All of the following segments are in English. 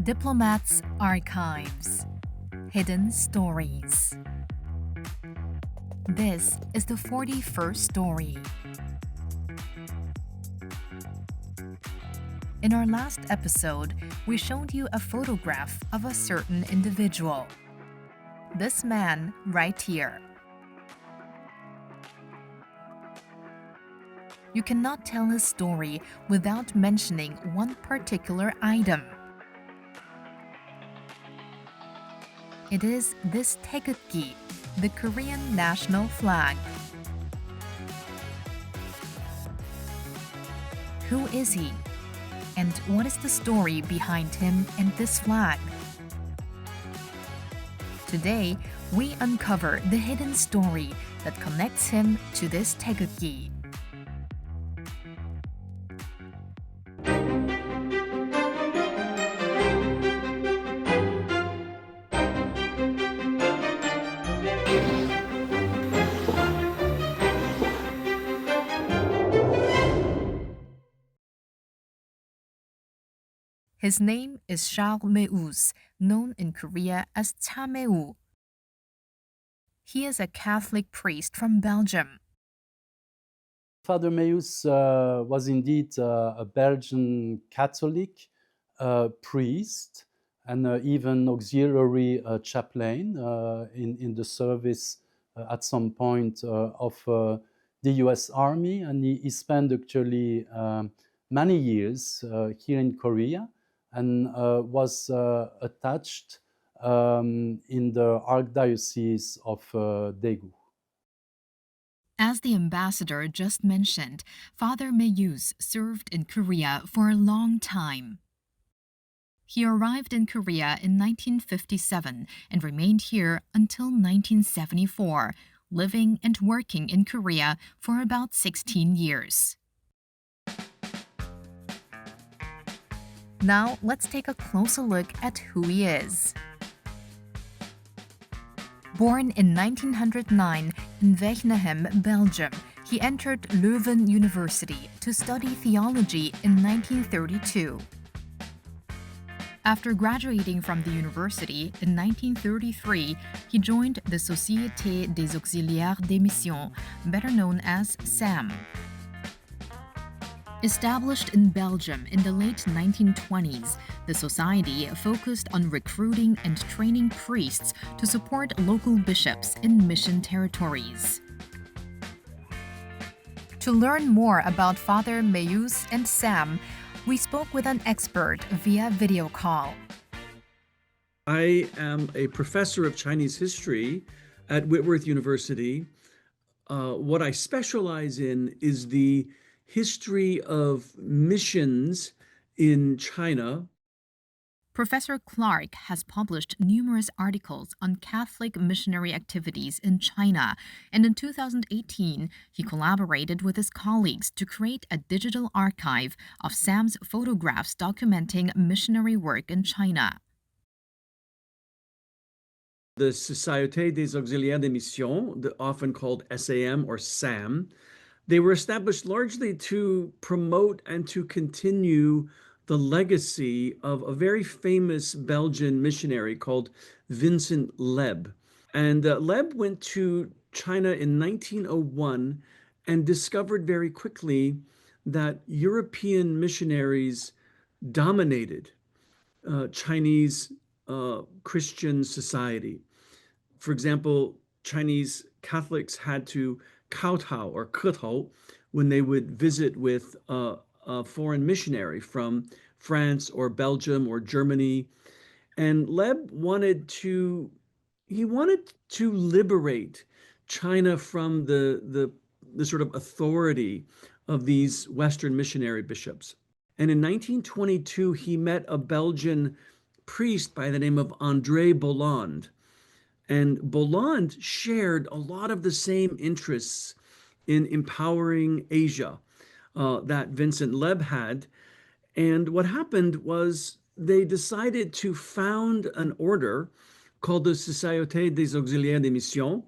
Diplomat's Archives. Hidden Stories. This is the 41st story. In our last episode, we showed you a photograph of a certain individual. This man right here. You cannot tell his story without mentioning one particular item. It is this Taegeukgi, the Korean national flag. Who is he? And what is the story behind him and this flag? Today, we uncover the hidden story that connects him to this Taegeukgi. His name is 샤를미우스, known in Korea as Taegeukgi. He is a Catholic priest from Belgium. Father Meuse was indeed a Belgian Catholic priest and even auxiliary chaplain in the service at some point of the US Army, and he spent actually many years here in Korea and was attached in the Archdiocese of Daegu. As the ambassador just mentioned, Father Meuse served in Korea for a long time. He arrived in Korea in 1957 and remained here until 1974, living and working in Korea for about 16 years. Now, let's take a closer look at who he is. Born in 1909 in Wegnehem, Belgium, he entered Leuven University to study theology in 1932. After graduating from the university in 1933, he joined the Société des Auxiliaires des Missions, better known as SAM. Established in Belgium in the late 1920s, the society focused on recruiting and training priests to support local bishops in mission territories. To learn more about Father Meuse and Sam, we spoke with an expert via video call. I am a professor of Chinese history at Whitworth University. What I specialize in is the history of missions in China. Professor Clark has published numerous articles on Catholic missionary activities in China, and in 2018, he collaborated with his colleagues to create a digital archive of Sam's photographs documenting missionary work in China. The Société des Auxiliaires des Missions, often called SAM or SAM, they were established largely to promote and to continue the legacy of a very famous Belgian missionary called Vincent Leb. And Leb went to China in 1901 and discovered very quickly that European missionaries dominated Chinese Christian society. For example, Chinese Catholics had to kowtow or ketao when they would visit with a foreign missionary from France or Belgium or Germany. And Leb wanted to liberate China from the sort of authority of these Western missionary bishops. And in 1922, he met a Belgian priest by the name of André Bolland. And Bolland shared a lot of the same interests in empowering Asia that Vincent Leb had. And what happened was they decided to found an order called the Société des Auxiliaires des Missions,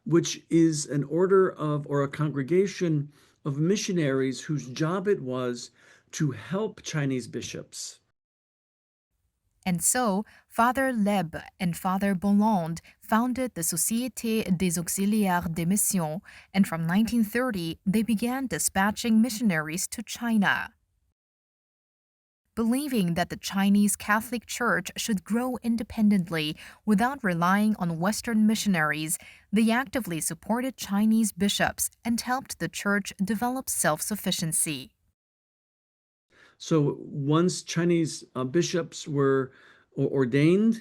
which is an order of, or a congregation of missionaries whose job it was to help Chinese bishops. And so, Father Leb and Father Bolland founded the Société des Auxiliaires des Missions, and from 1930 they began dispatching missionaries to China. Believing that the Chinese Catholic Church should grow independently without relying on Western missionaries, they actively supported Chinese bishops and helped the Church develop self-sufficiency. So once Chinese bishops were ordained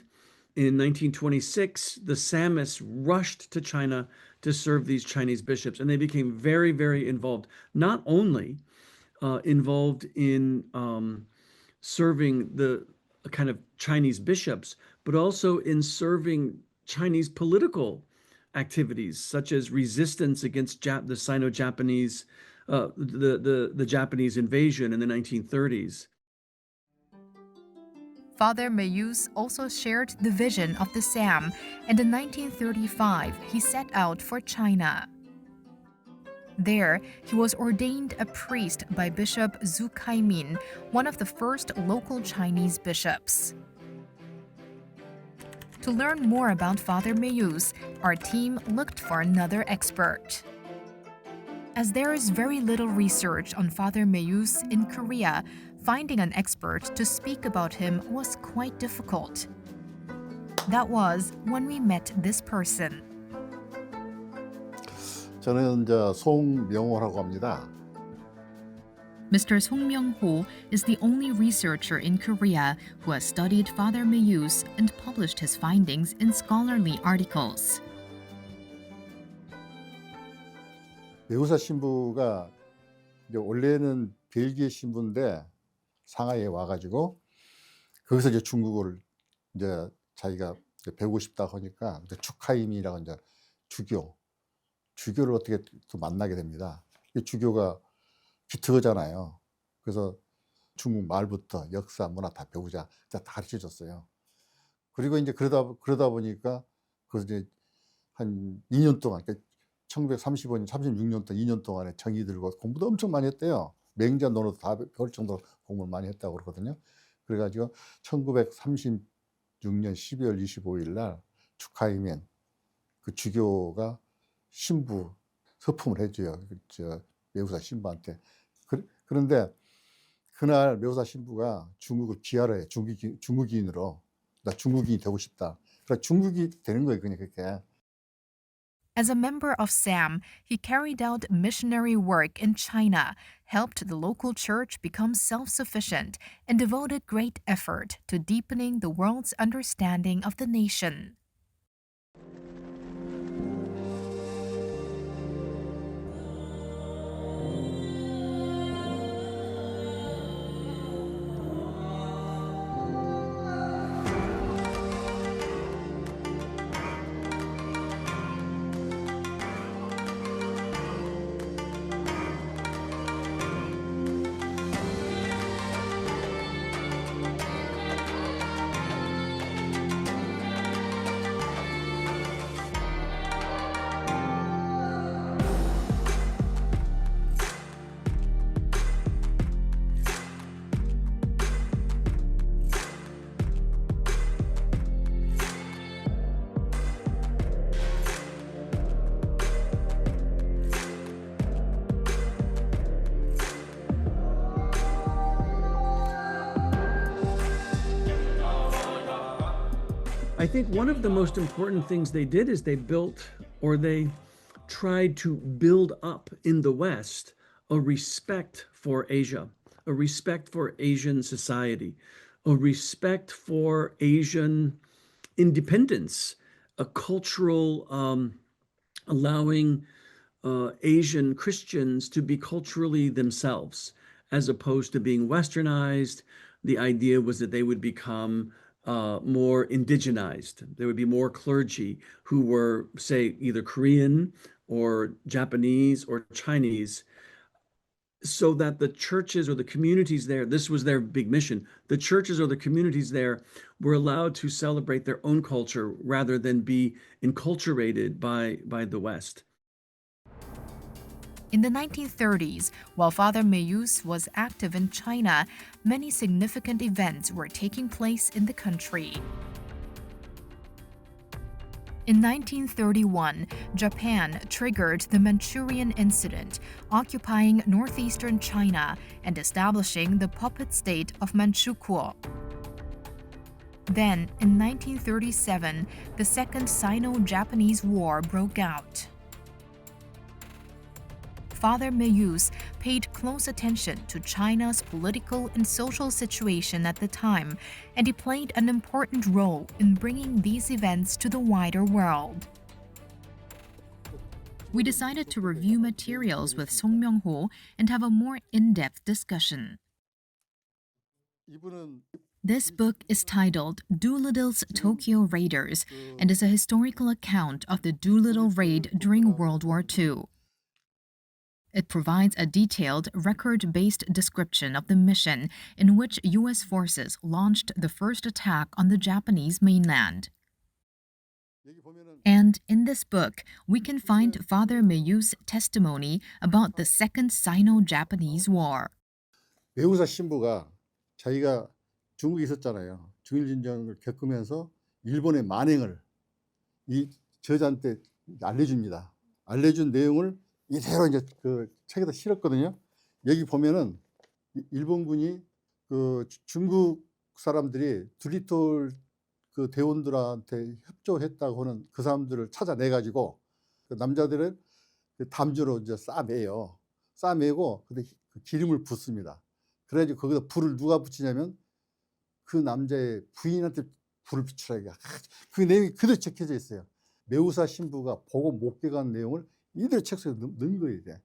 in 1926, the Samists rushed to China to serve these Chinese bishops, and they became very, very involved, not only involved in serving the kind of Chinese bishops, but also in serving Chinese political activities, such as resistance against the Sino-Japanese, the Japanese invasion in the 1930s. Father Meuse also shared the vision of the SAM, and in 1935 he set out for China. There, he was ordained a priest by Bishop Zhu Kaimin, one of the first local Chinese bishops. To learn more about Father Meuse, our team looked for another expert. As there is very little research on Father Meuse in Korea, finding an expert to speak about him was quite difficult. That was when we met this person. 저는 이제 송명호라고 합니다. Mr. Song Myung-ho is the only researcher in Korea who has studied Father Meuse and published his findings in scholarly articles. 매우사신부가 이제 원래는 벨기에 신부인데 상하이에 와가지고 거기서 이제 중국어를 이제 자기가 배우고 싶다 하니까 축하임이라고 이제 주교를 어떻게 또 만나게 됩니다. 주교가 기특하잖아요. 그래서 중국 말부터 역사, 문화 다 배우자. 다 가르쳐 줬어요. 그리고 이제 그러다 보니까 그래서 이제 한 2년 동안, 1935년, 36년 동안 2년 동안에 정이 들고 공부도 엄청 많이 했대요. 맹자 논어도 다 배울 정도로 공부를 많이 했다고 그러거든요. 그래가지고 1936년 12월 25일 날 축하이면 그 주교가 신부 서품을 해줘요. 매우사 신부한테. 그런데 그날 매우사 신부가 중국을 기하려 해. 중국인으로. 나 중국인이 되고 싶다. 그러니까 중국이 되는 거예요. 그냥 그렇게. As a member of SAM, he carried out missionary work in China, helped the local church become self-sufficient, and devoted great effort to deepening the world's understanding of the nation. I think one of the most important things they did is they tried to build up in the West a respect for Asia, a respect for Asian society, a respect for Asian independence, a cultural allowing Asian Christians to be culturally themselves, as opposed to being westernized. The idea was that they would become more indigenized. There would be more clergy who were, say, either Korean or Japanese or Chinese, so that the churches or the communities there, this was their big mission, the churches or the communities there were allowed to celebrate their own culture rather than be enculturated by the West. In the 1930s, while Father Meuse was active in China, many significant events were taking place in the country. In 1931, Japan triggered the Manchurian Incident, occupying northeastern China and establishing the puppet state of Manchukuo. Then, in 1937, the Second Sino-Japanese War broke out. Father Meuse paid close attention to China's political and social situation at the time, and he played an important role in bringing these events to the wider world. We decided to review materials with Song Myung-ho and have a more in-depth discussion. This book is titled Doolittle's Tokyo Raiders and is a historical account of the Doolittle raid during World War II. It provides a detailed, record-based description of the mission in which U.S. forces launched the first attack on the Japanese mainland. And in this book, we can find Father Meuse' testimony about the Second Sino-Japanese War. 매우사 신부가 자기가 중국에 있었잖아요. 중일전쟁을 겪으면서 일본의 만행을 이 저자한테 알려줍니다. 알려준 내용을 이대로 이제 그 책에다 실었거든요. 여기 보면은 일본군이 그 중국 사람들이 둘리톨 그 대원들한테 협조했다고 하는 그 사람들을 찾아내 가지고 그 남자들을 그 담주로 이제 싸매요. 싸매고 근데 그 기름을 붓습니다. 그래가지고 거기다 불을 누가 붙이냐면 그 남자의 부인한테 불을 붙이라 이게 그 내용이 그대로 적혀져 있어요. 매우사 신부가 보고 목격한 내용을 이대로 책 속에 넣은 거예요. 이게.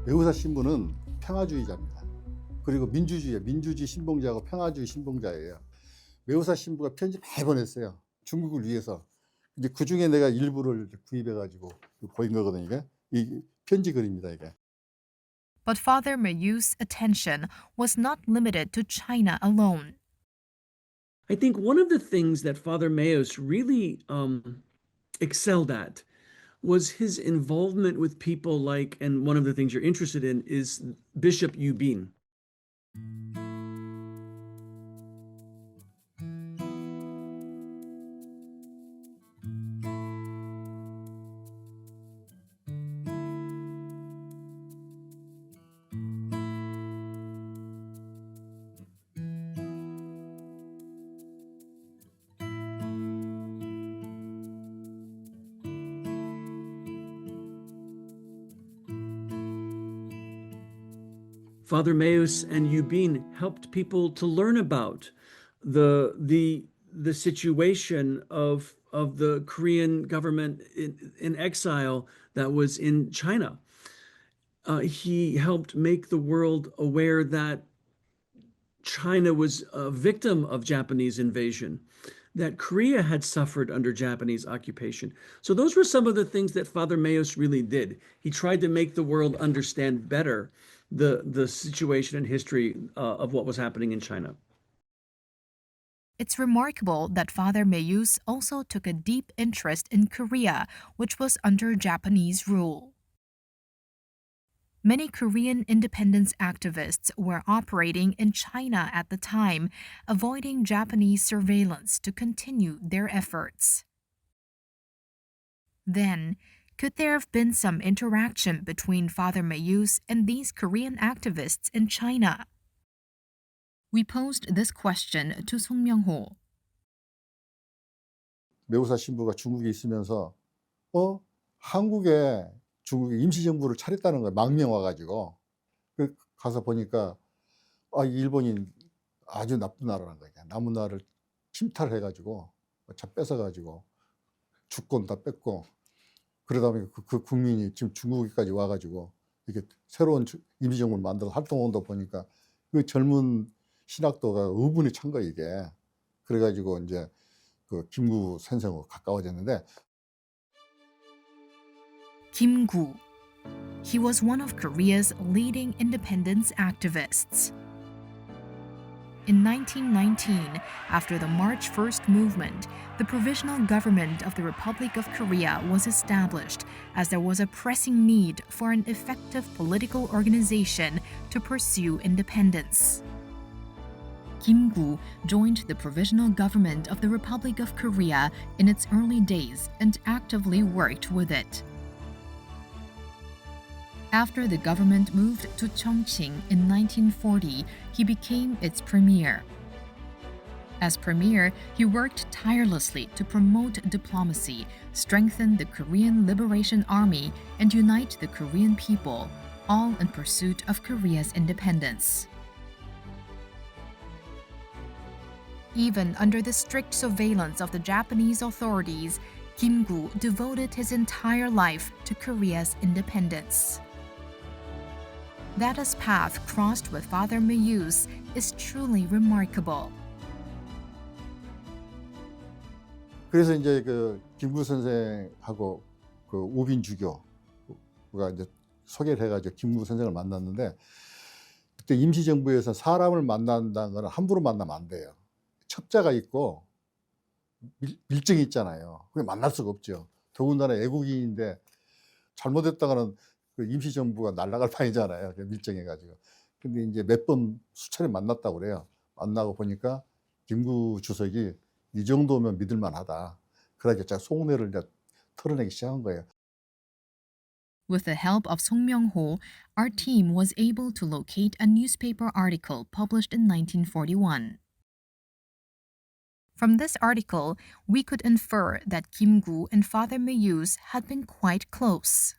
매우사 신부는 평화주의자입니다. 그리고 민주주의 신봉자하고 평화주의 신봉자예요. 매우사 신부가 편지 많이 보냈어요. 중국을 위해서. 이제 그 중에 내가 일부를 구입해가지고 보인 거거든요. 이게 이 편지 글입니다. 이게. But Father Meuse's attention was not limited to China alone. I think one of the things that Father Meus really excelled at was his involvement with people like, and one of the things you're interested in is Bishop Yubin. Father Meus and Yubin helped people to learn about the situation of the Korean government in exile that was in China. He helped make the world aware that China was a victim of Japanese invasion, that Korea had suffered under Japanese occupation. So those were some of the things that Father Meus really did. He tried to make the world understand better the situation and history of what was happening in China. It's remarkable that Father Meuse also took a deep interest in Korea, which was under Japanese rule. Many Korean independence activists were operating in China at the time, avoiding Japanese surveillance to continue their efforts. Then, could there have been some interaction between Father Meuse and these Korean activists in China? We posed this question to Song Myung-ho. 매우사 신부가 중국에 있으면서 한국에 중국이 임시정부를 차렸다는 거예요. 망명 와가지고. 가서 보니까 일본이 아주 나쁜 나라라는 거예요. 남은 나라를 침탈해가지고 차 뺏어가지고 주권 다 뺏고 그러다 보니까 그 국민이 지금 중국에까지 와가지고 이게 새로운 임시정부를 만들어 활동하다 보니까 그 젊은 신학도가 의분이 찬 거예요, 이게. 그래가지고 이제 그 김구 선생하고 가까워졌는데. Kim Koo. He was one of Korea's leading independence activists. In 1919, after the March 1st movement, the Provisional Government of the Republic of Korea was established as there was a pressing need for an effective political organization to pursue independence. Kim Koo joined the Provisional Government of the Republic of Korea in its early days and actively worked with it. After the government moved to Chongqing in 1940, he became its premier. As premier, he worked tirelessly to promote diplomacy, strengthen the Korean Liberation Army, and unite the Korean people, all in pursuit of Korea's independence. Even under the strict surveillance of the Japanese authorities, Kim Koo devoted his entire life to Korea's independence. That his path crossed with Father Meuse is truly remarkable. 그래서 이제 그 김구 선생하고 그 우빈추교가 이제 소개를 해가지고 김구 선생을 만났는데, 그때 임시정부에서 사람을 만난다는 건 함부로 만나면 안 돼요. 첩자가 있고 밀정이 있잖아요. 그게 만날 수가 없죠. 더군다나 애국인인데 잘못했다가는 그 임시정부가 날아갈 판이잖아요. 밀정해가지고. 근데 이제 몇 번 수차례 만났다고 그래요. 만나고 보니까 김구주석이 이 정도면 믿을만하다. 그래서 제가 속내를 이제 털어내기 시작한 거예요. With the help of Song Myung-ho, our team was able to locate a newspaper article published in 1941. From this article, we could infer that Kim Koo and Father Meuse had been quite close.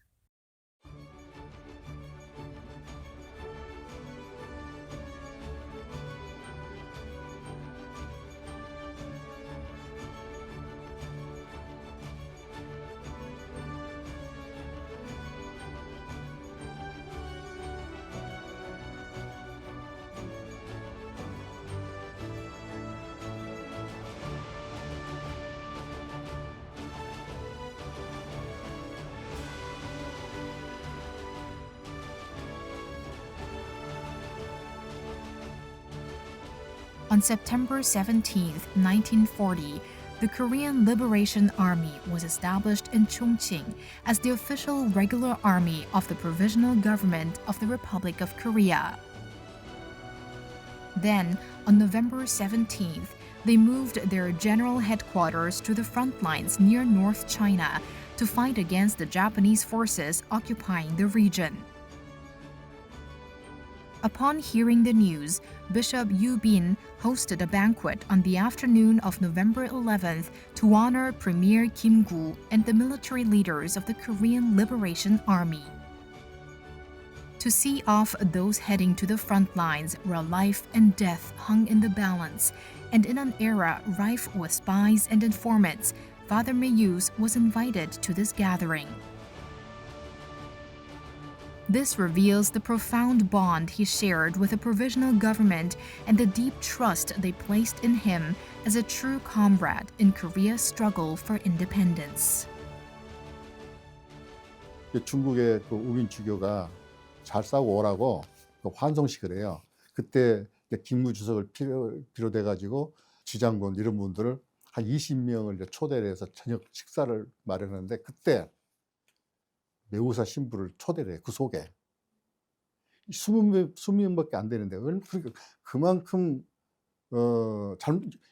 On September 17, 1940, the Korean Liberation Army was established in Chongqing as the official regular army of the Provisional Government of the Republic of Korea. Then, on November 17th, they moved their general headquarters to the front lines near North China to fight against the Japanese forces occupying the region. Upon hearing the news, Bishop Yu Bin hosted a banquet on the afternoon of November 11th to honor Premier Kim Koo and the military leaders of the Korean Liberation Army. To see off those heading to the front lines where life and death hung in the balance, and in an era rife with spies and informants, Father Meuse was invited to this gathering. This reveals the profound bond he shared with the Provisional Government and the deep trust they placed in him as a true comrade in Korea's struggle for independence. 중국의 그 우빈추교가 잘 싸우고 오라고 그 환송식을 해요. 그때 김구주석을 비롯해가지고 지장군 이런 분들을 한 20명을 이제 초대를 해서 저녁 식사를 마련했는데, 그때 매우사신부를 초대를 해요. 그 속에 20명밖에 안 되는데, 그러니까 그만큼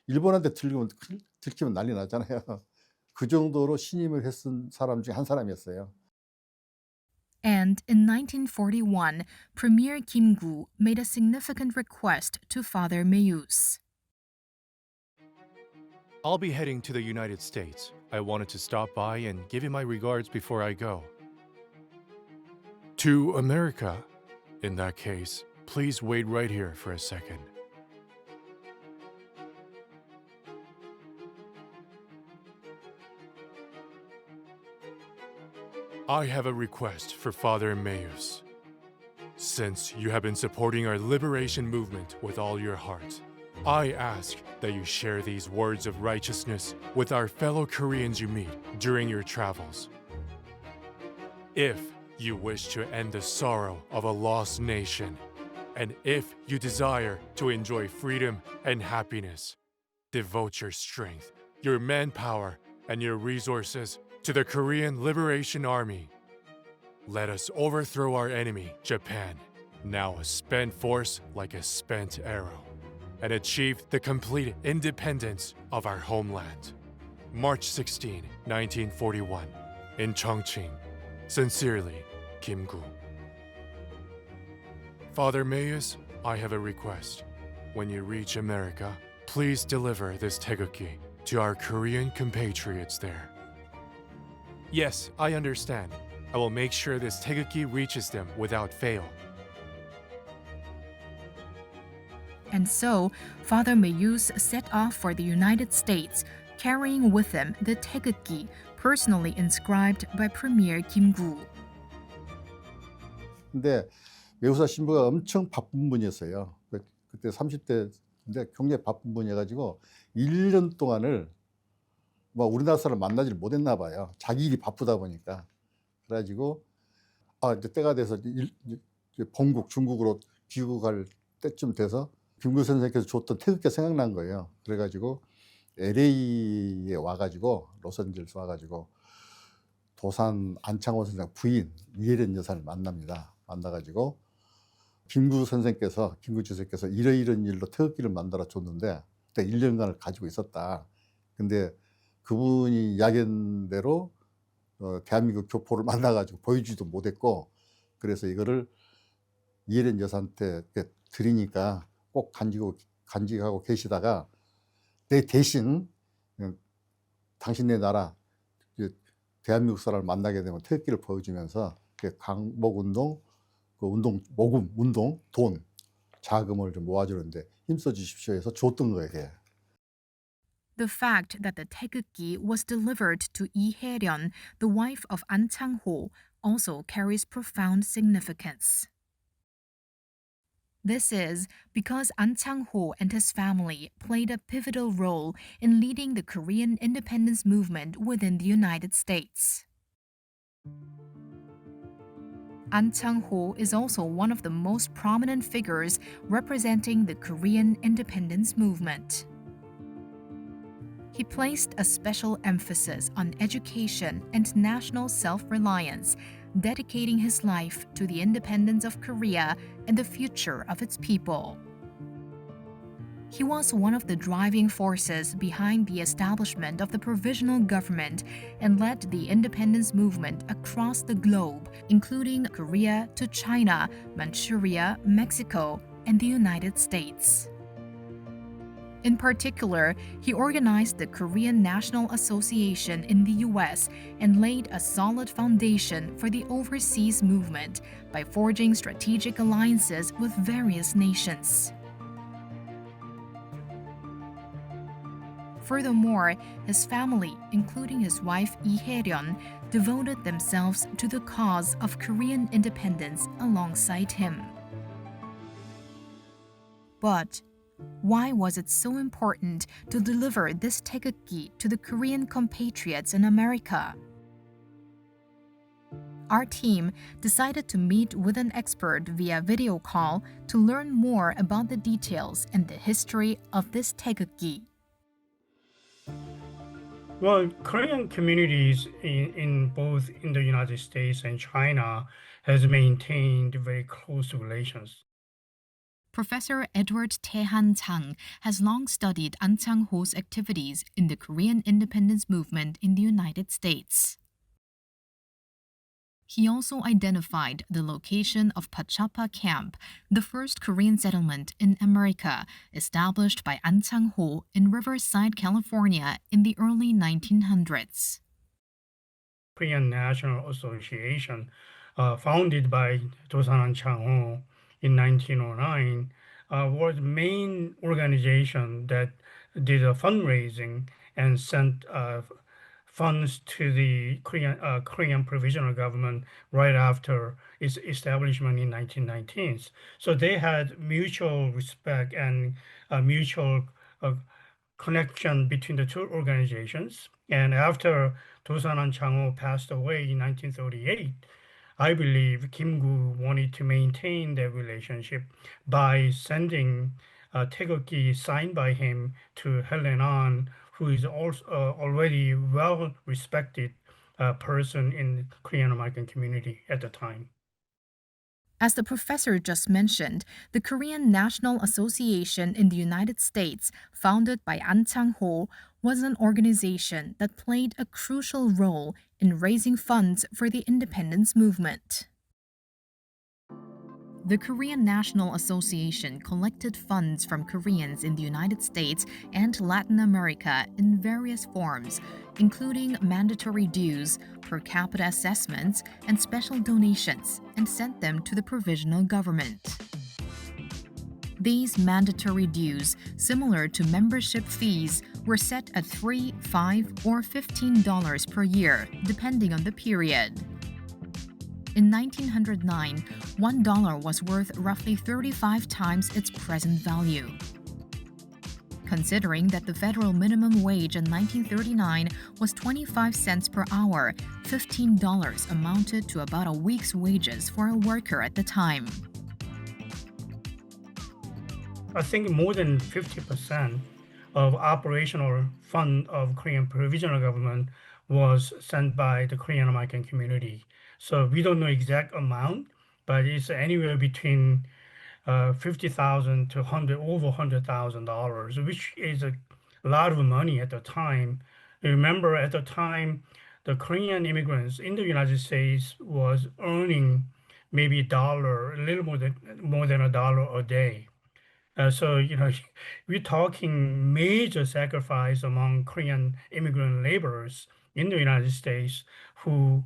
일본한테 들키면 난리 나잖아요. 그 정도로 신임을 했은 사람 중에 한 사람이었어요. And in 1941, Premier Kim Koo made a significant request to Father Meuse. I'll be heading to the United States. I wanted to stop by and give you my regards before I go. To America? In that case, please wait right here for a second. I have a request for Father Meuse. Since you have been supporting our liberation movement with all your heart, I ask that you share these words of righteousness with our fellow Koreans you meet during your travels. If you wish to end the sorrow of a lost nation, and if you desire to enjoy freedom and happiness, devote your strength, your manpower, and your resources to the Korean Liberation Army. Let us overthrow our enemy, Japan, now a spent force like a spent arrow, and achieve the complete independence of our homeland. March 16, 1941, in Chongqing. Sincerely, Kim Koo. Father Meus, I have a request. When you reach America, please deliver this Taegeukgi to our Korean compatriots there. Yes, I understand. I will make sure this Taegeukgi reaches them without fail. And so, Father Meuse set off for the United States, carrying with him the Taegeukgi, personally inscribed by Premier Kim Koo. 근데 매우사신부가 엄청 바쁜 분이었어요. 그때 30대인데 굉장히 바쁜 분이어가지고 1년 동안을 뭐 우리나라 사람 만나지를 못했나 봐요. 자기 일이 바쁘다 보니까. 그래가지고 이제 때가 돼서 본국 중국으로 귀국할 때쯤 돼서 김구 선생께서 줬던 태극기가 생각난 거예요. 그래가지고 LA에 와가지고 로스앤젤레스 와가지고 도산안창호 선생 부인 이혜련여사를 만납니다. 만나가지고 김구주석께서 이러이런 일로 태극기를 만들어 줬는데 그때 1년간을 가지고 있었다. 근데 그분이 이야기한 대로 대한민국 교포를 만나가지고 보여주지도 못했고, 그래서 이거를 이혜련 여사한테 드리니까 꼭 간직하고 계시다가 내 대신 당신네 나라 대한민국 사람을 만나게 되면 태극기를 보여주면서 강목운동, 모금 운동, 돈, 자금을 좀 모아주는데 힘써 주십시오 해서 줬던 거예요. 그게. The fact that the Taegeukgi was delivered to I혜련, the wife of Anchang-ho, also carries profound significance. This is because Anchang-ho and his family played a pivotal role in leading the Korean independence movement within the United States. Anchang-ho is also one of the most prominent figures representing the Korean independence movement. He placed a special emphasis on education and national self-reliance, dedicating his life to the independence of Korea and the future of its people. He was one of the driving forces behind the establishment of the Provisional Government and led the independence movement across the globe, including Korea to China, Manchuria, Mexico, and the United States. In particular, he organized the Korean National Association in the US and laid a solid foundation for the overseas movement by forging strategic alliances with various nations. Furthermore, his family, including his wife I혜련, devoted themselves to the cause of Korean independence alongside him. But why was it so important to deliver this Taegeukgi to the Korean compatriots in America? Our team decided to meet with an expert via video call to learn more about the details and the history of this Taegeukgi. Well, Korean communities in both in the United States and China has maintained very close relations. Professor Edward Taehan Chang has long studied Anchang-ho's activities in the Korean independence movement in the United States. He also identified the location of Pachapa Camp, the first Korean settlement in America, established by Anchang-ho in Riverside, California in the early 1900s. Korean National Association, founded by Dosananchang-ho in 1909, was the main organization that did a fundraising and sent funds to the Korean Provisional Government right after its establishment in 1919s. So they had mutual respect and mutual connection between the two organizations. And after Dosananchangho passed away in 1938, I believe Kim Koo wanted to maintain their relationship by sending Taegeukgi signed by him to Helenan, who is also already well-respected person in Korean American community at the time. As the professor just mentioned, the Korean National Association in the United States, founded by Anchangho, was an organization that played a crucial role in raising funds for the independence movement. The Korean National Association collected funds from Koreans in the United States and Latin America in various forms, including mandatory dues, per capita assessments, and special donations, and sent them to the Provisional Government. These mandatory dues, similar to membership fees, were set at $3, $5, or $15 per year, depending on the period. In 1909, $1 was worth roughly 35 times its present value. Considering that the federal minimum wage in 1939 was 25 cents per hour, $15 amounted to about a week's wages for a worker at the time. I think more than 50% of operational fund of Korean Provisional Government was sent by the Korean American community. So we don't know exact amount, but it's anywhere between $50,000 to over $100,000, which is a lot of money at the time. Remember, at the time, the Korean immigrants in the United States was earning maybe a little more than $1 a day. So, we're talking major sacrifice among Korean immigrant laborers in the United States who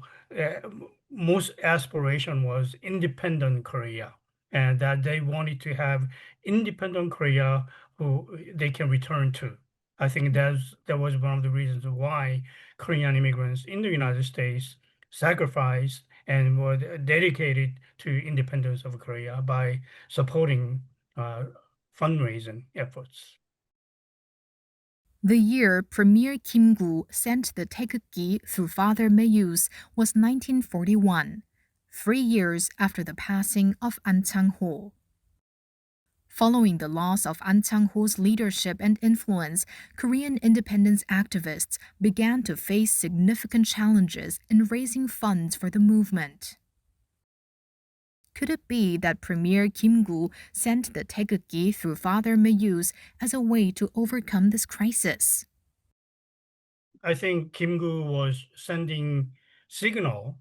most aspiration was independent Korea, and that they wanted to have independent Korea who they can return to. I think that was one of the reasons why Korean immigrants in the United States sacrificed and were dedicated to independence of Korea by supporting fundraising efforts. The year Premier Kim Koo sent the Taegeukgi through Father Meuse was 1941, 3 years after the passing of Anchangho. Following the loss of Anchangho's leadership and influence, Korean independence activists began to face significant challenges in raising funds for the movement. Could it be that Premier Kim Koo sent the Taegeukgi through Father Meuse as a way to overcome this crisis? I think Kim Koo was sending signal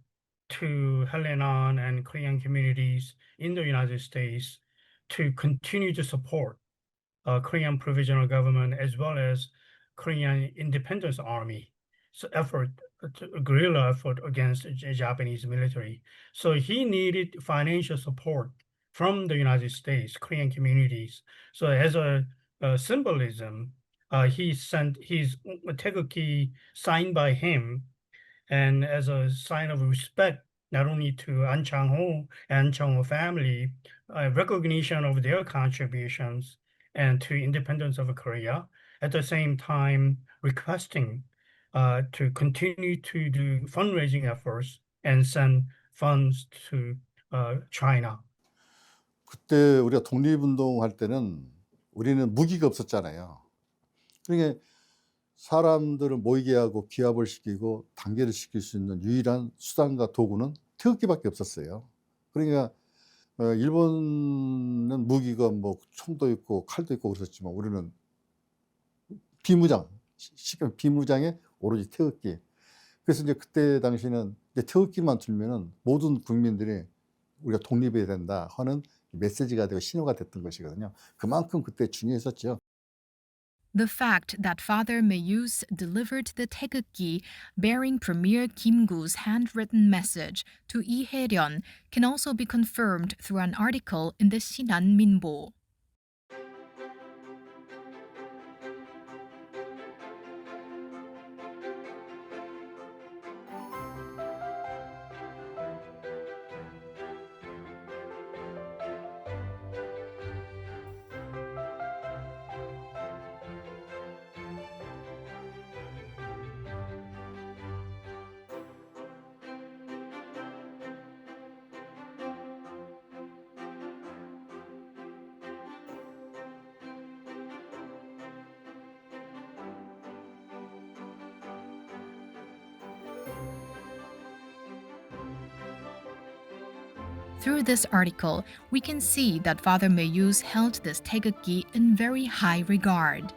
to Helenan and Korean communities in the United States to continue to support Korean Provisional Government as well as Korean Independence Army guerrilla effort against the Japanese military. So he needed financial support from the United States, Korean communities. So as a symbolism, he sent his Taegeukgi signed by him, and as a sign of respect, not only to Anchangho and Anchangho family, recognition of their contributions and to independence of Korea, at the same time requesting to continue to do fundraising efforts and send funds to China. 그때 우리가 독립운동 할 때는 우리는 무기가 없었잖아요. 그러니까 사람들을 모이게 하고 기합을 시키고 단결을 시킬 수 있는 유일한 수단과 도구는 태극기밖에 없었어요. 그러니까 일본은 무기가 뭐 총도 있고 칼도 있고 그랬었지만 우리는 비무장에 오로지 태극기. 그래서 이제 그때 당시는 이제 태극기만 들면은 모든 국민들이 우리가 독립해야 된다 하는 메시지가 되고 신호가 됐던 것이거든요. 그만큼 그때 중요했었죠. The fact that Father Meuse delivered the Taegeukgi bearing Premier Kim Koo's handwritten message to 이혜련 can also be confirmed through an article in the Sinan Minbo. Through this article, we can see that Father Meuse held this Taegeukgi in very high regard.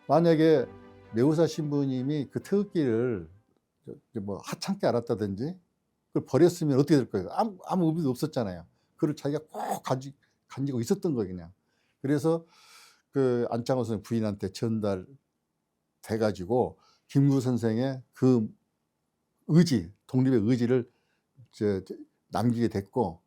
만약에 매우사 신부님이 그 태극기를 뭐 하찮게 알았다든지 그걸 버렸으면 어떻게 될 거예요? 아무 의미도 없었잖아요. 그걸 자기가 꼭 가지고 있었던 거예요, 그냥. 그래서 그 안창호 선생 부인한테 전달돼 가지고 김구 선생의 그 의지, 독립의 의지를 남기게 됐고.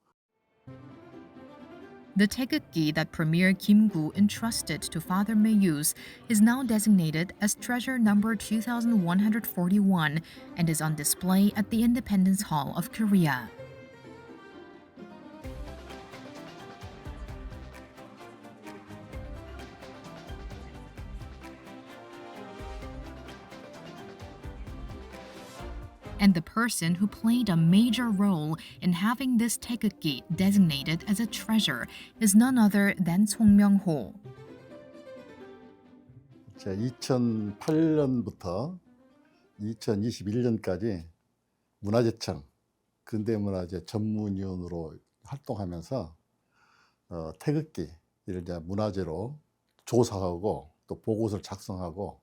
The Taegeukgi that Premier Kim Koo entrusted to Father Meuse is now designated as treasure number 2141 and is on display at the Independence Hall of Korea. And the person who played a major role in having this Taegeukgi designated as a treasure is none other than Song Myung-ho. 2008년부터 2021년까지 문화재청 근대문화재 전문위원으로 활동하면서 태극기를 이제 문화재로 조사하고 또 보고서를 작성하고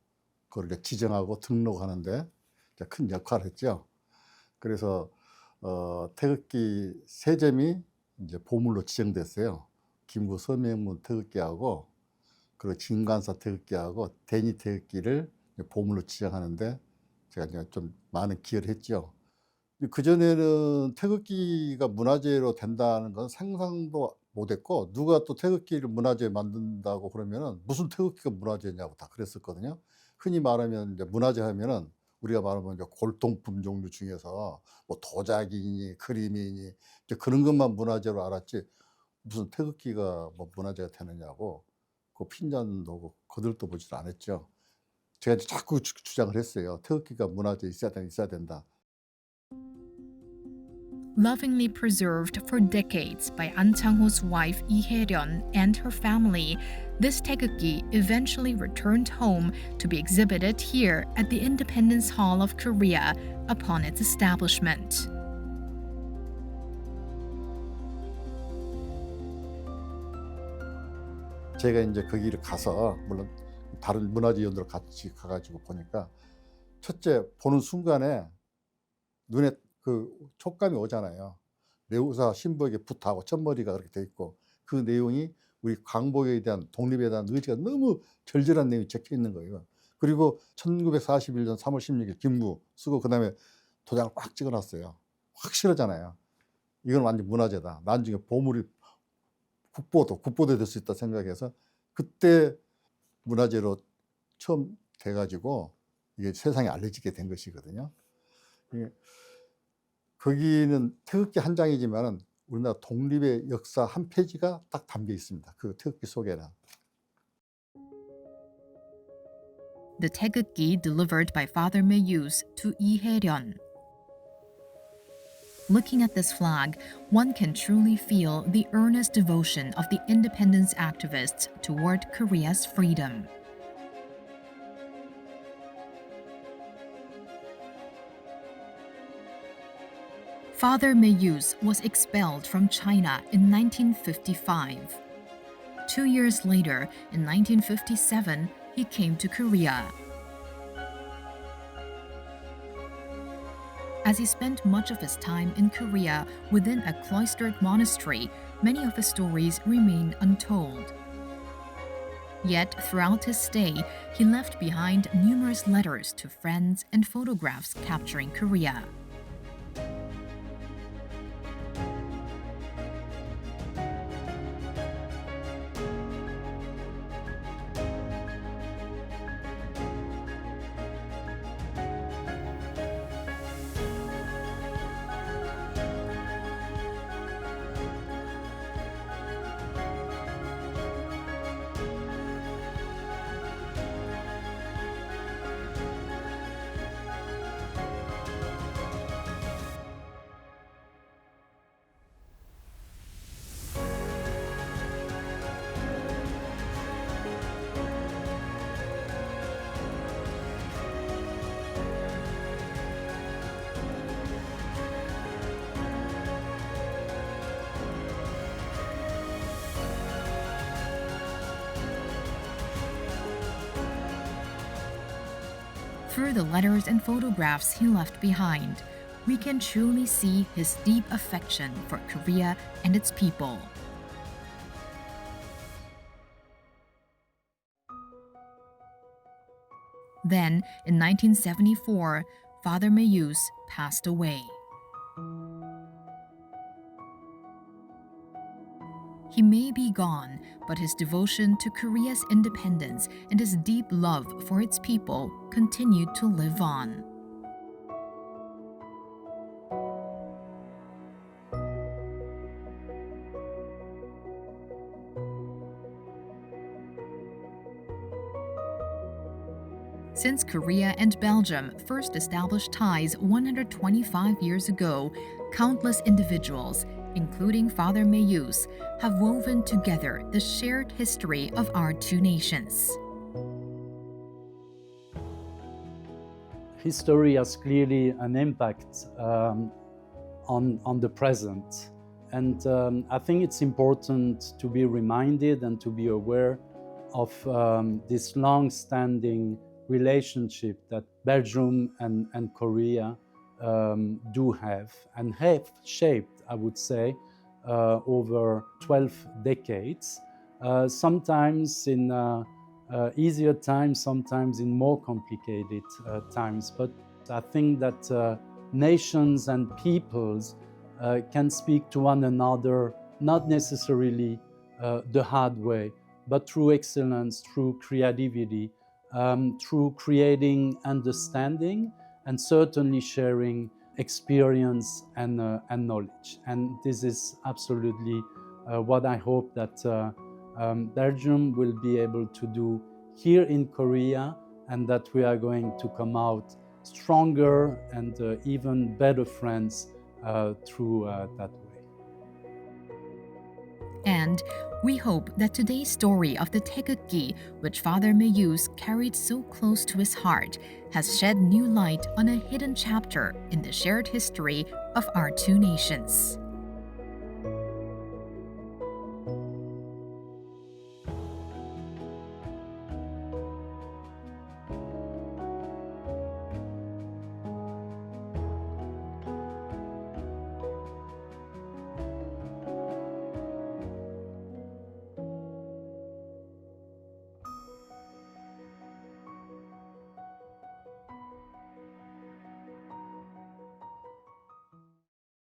그걸 이제 지정하고 등록하는데 큰 역할을 했죠. 그래서 태극기 3점이 이제 보물로 지정됐어요. 김구서명문태극기하고 그리고 진관사 태극기하고 대니 태극기를 보물로 지정하는데 제가 이제 좀 많은 기여를 했죠. 그 전에는 태극기가 문화재로 된다는 건 상상도 못했고 누가 또 태극기를 문화재 만든다고 그러면은 무슨 태극기가 문화재냐고 다 그랬었거든요. 흔히 말하면 이제 문화재 하면은 우리가 말하면 이제 골동품 종류 중에서 뭐 도자기니 그림이니 이제 그런 것만 문화재로 알았지 무슨 태극기가 뭐 문화재가 되느냐고 그 핀잔도 거들떠 보지도 않았죠. 제가 이제 자꾸 주장을 했어요. 태극기가 문화재에 있어야 된다. Lovingly preserved for decades by Anchangho's wife I혜련 and her family, this Taegeukgi eventually returned home to be exhibited here at the Independence Hall of Korea upon its establishment. 제가 이제 거기를 가서 물론 다른 문화재위원들 같이 가가지고 보니까 첫째 보는 순간에 눈에 그 촉감이 오잖아요. 매우사 신부에게 부탁하고 첫머리가 그렇게 돼 있고 그 내용이 우리 광복에 대한 독립에 대한 의지가 너무 절절한 내용이 적혀 있는 거예요. 그리고 1941년 3월 16일 김구 쓰고 그다음에 도장을 꽉 찍어놨어요. 확실하잖아요. 이건 완전 문화재다. 나중에 보물이 국보도 될 수 있다 생각해서 그때 문화재로 처음 돼가지고 이게 세상에 알려지게 된 것이거든요. 거기는 태극기 한 장이지만은 우리나라 독립의 역사 한 페이지가 딱 담겨 있습니다. 그 태극기 속에는. The Taegeukgi delivered by Father Meuse to I혜련. Looking at this flag, one can truly feel the earnest devotion of the independence activists toward Korea's freedom. Father Meuse was expelled from China in 1955. 2 years later, in 1957, he came to Korea. As he spent much of his time in Korea within a cloistered monastery, many of his stories remain untold. Yet, throughout his stay, he left behind numerous letters to friends and photographs capturing Korea. Through the letters and photographs he left behind, we can truly see his deep affection for Korea and its people. Then, in 1974, Father Meuse passed away. He may be gone, but his devotion to Korea's independence and his deep love for its people continued to live on. Since Korea and Belgium first established ties 125 years ago, countless individuals, including Father Meuse, have woven together the shared history of our two nations. History has clearly an impact on the present. And I think it's important to be reminded and to be aware of this long-standing relationship that Belgium and Korea do have and have shaped, I would say, over 12 decades, sometimes in easier times, sometimes in more complicated times. But I think that nations and peoples can speak to one another, not necessarily the hard way, but through excellence, through creativity, through creating understanding, and certainly sharing experience and knowledge. And this is absolutely what I hope that Belgium will be able to do here in Korea, and that we are going to come out stronger and even better friends through that way. And we hope that today's story of the Taegeukgi, which Father Meuse carried so close to his heart, has shed new light on a hidden chapter in the shared history of our two nations.